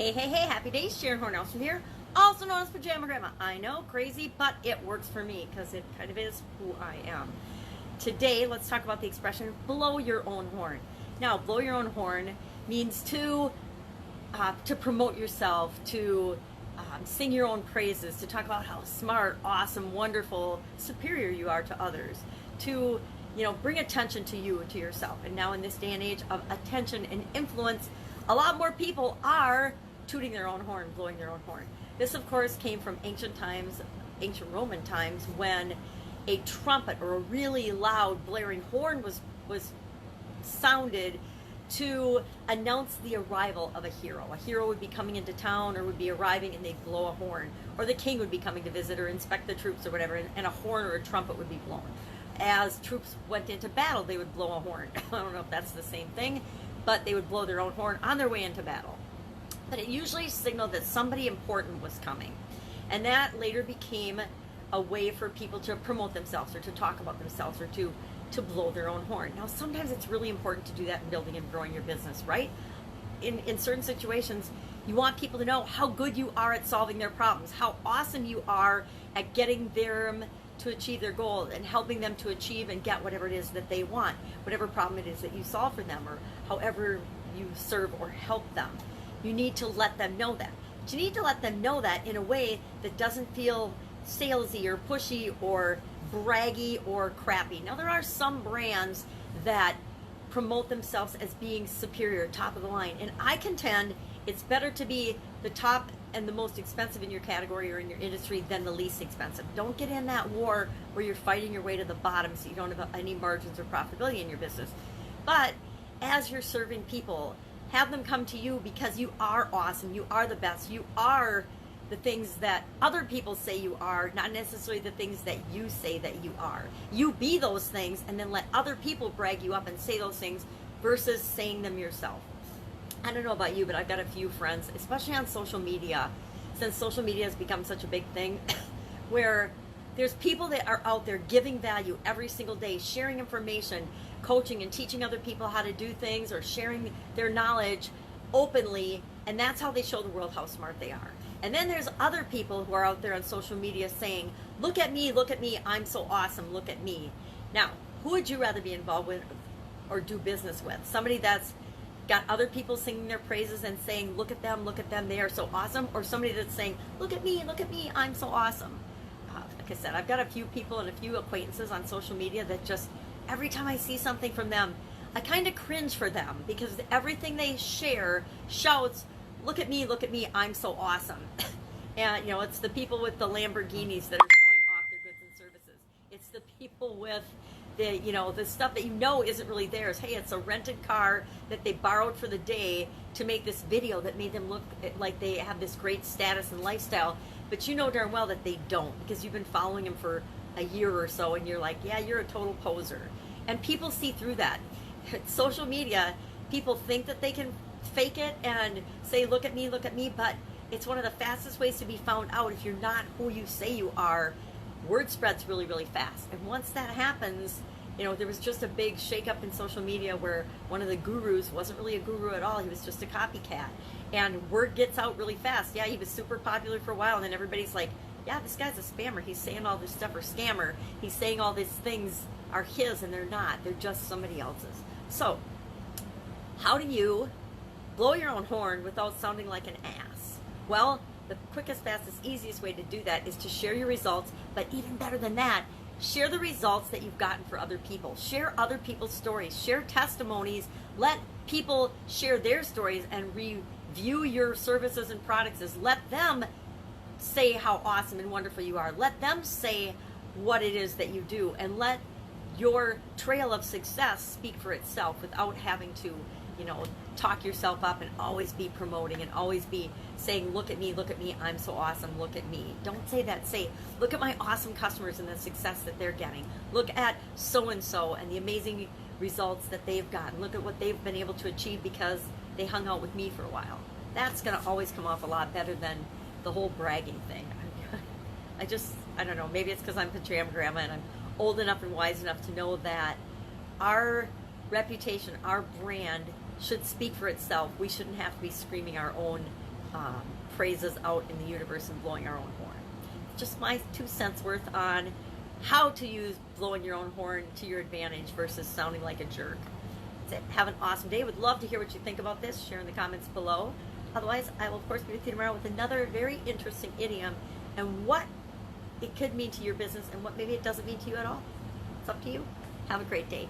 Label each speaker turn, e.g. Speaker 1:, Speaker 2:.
Speaker 1: Hey, happy days, Sharon Horne-Ellstrom here, also known as Pajama Grandma. I know, crazy, but it works for me because it kind of is who I am. Today, let's talk about the expression, blow your own horn. Now, blow your own horn means to promote yourself, to sing your own praises, to talk about how smart, awesome, wonderful, superior you are to others, to bring attention to you, to yourself. And now in this day and age of attention and influence, a lot more people are tooting their own horn, blowing their own horn. This, of course, came from ancient times, ancient Roman times, when a trumpet or a really loud blaring horn was sounded to announce the arrival of a hero. A hero would be coming into town or would be arriving and they'd blow a horn. Or the king would be coming to visit or inspect the troops or whatever, and a horn or a trumpet would be blown. As troops went into battle, they would blow a horn. I don't know if that's the same thing, but they would blow their own horn on their way into battle. But it usually signaled that somebody important was coming. And that later became a way for people to promote themselves or to talk about themselves or to blow their own horn. Now, sometimes it's really important to do that in building and growing your business, right? In certain situations, you want people to know how good you are at solving their problems, how awesome you are at getting them to achieve their goal and helping them to achieve and get whatever it is that they want, whatever problem it is that you solve for them or however you serve or help them. You need to let them know that. But you need to let them know that in a way that doesn't feel salesy or pushy or braggy or crappy. Now, there are some brands that promote themselves as being superior, top of the line, and I contend it's better to be the top and the most expensive in your category or in your industry than the least expensive. Don't get in that war where you're fighting your way to the bottom so you don't have any margins or profitability in your business. But as you're serving people, have them come to you because you are awesome, you are the best, you are the things that other people say you are, not necessarily the things that you say that you are. You be those things and then let other people brag you up and say those things versus saying them yourself. I don't know about you, but I've got a few friends, especially on social media, since social media has become such a big thing, where there's people that are out there giving value every single day, sharing information, coaching and teaching other people how to do things or sharing their knowledge openly, and that's how they show the world how smart they are. And then there's other people who are out there on social media saying, look at me, I'm so awesome, look at me. Now, who would you rather be involved with or do business with? Somebody that's got other people singing their praises and saying, look at them, they are so awesome, or somebody that's saying, look at me, I'm so awesome. Like I said, I've got a few people and a few acquaintances on social media that just, every time I see something from them, I kind of cringe for them because everything they share shouts, look at me, I'm so awesome. And, it's the people with the Lamborghinis that are showing off their goods and services. It's the people with the stuff that isn't really theirs. Hey, it's a rented car that they borrowed for the day to make this video that made them look like they have this great status and lifestyle, but you know darn well that they don't because you've been following them for a year or so and you're like, yeah, you're a total poser. And people see through that. Social media, people think that they can fake it and say, look at me, but it's one of the fastest ways to be found out. If you're not who you say you are, word spreads really, really fast. And once that happens, there was just a big shakeup in social media where one of the gurus wasn't really a guru at all. He was just a copycat. And word gets out really fast. Yeah, he was super popular for a while, and then everybody's like, yeah, this guy's a spammer. He's saying all this stuff, or scammer. He's saying all these things are his, and they're not. They're just somebody else's. So, how do you blow your own horn without sounding like an ass? Well, the quickest, fastest, easiest way to do that is to share your results, but even better than that, share the results that you've gotten for other people. Share other people's stories. Share testimonies. Let people share their stories and review your services and products. Let them say how awesome and wonderful you are. Let them say what it is that you do, and let your trail of success speak for itself without having to talk yourself up and always be promoting and always be saying, look at me, I'm so awesome, look at me. Don't say that. Say, look at my awesome customers and the success that they're getting. Look at so-and-so and the amazing results that they've gotten. Look at what they've been able to achieve because they hung out with me for a while. That's going to always come off a lot better than the whole bragging thing. I don't know, maybe it's because I'm Pajama Grandma and I'm old enough and wise enough to know that our reputation, our brand should speak for itself. We shouldn't have to be screaming our own phrases out in the universe and blowing our own horn. Just my 2 cents worth on how to use blowing your own horn to your advantage versus sounding like a jerk. That's it. Have an awesome day. Would love to hear what you think about this. Share in the comments below. Otherwise, I will of course be with you tomorrow with another very interesting idiom and what it could mean to your business and what maybe it doesn't mean to you at all. It's up to you. Have a great day.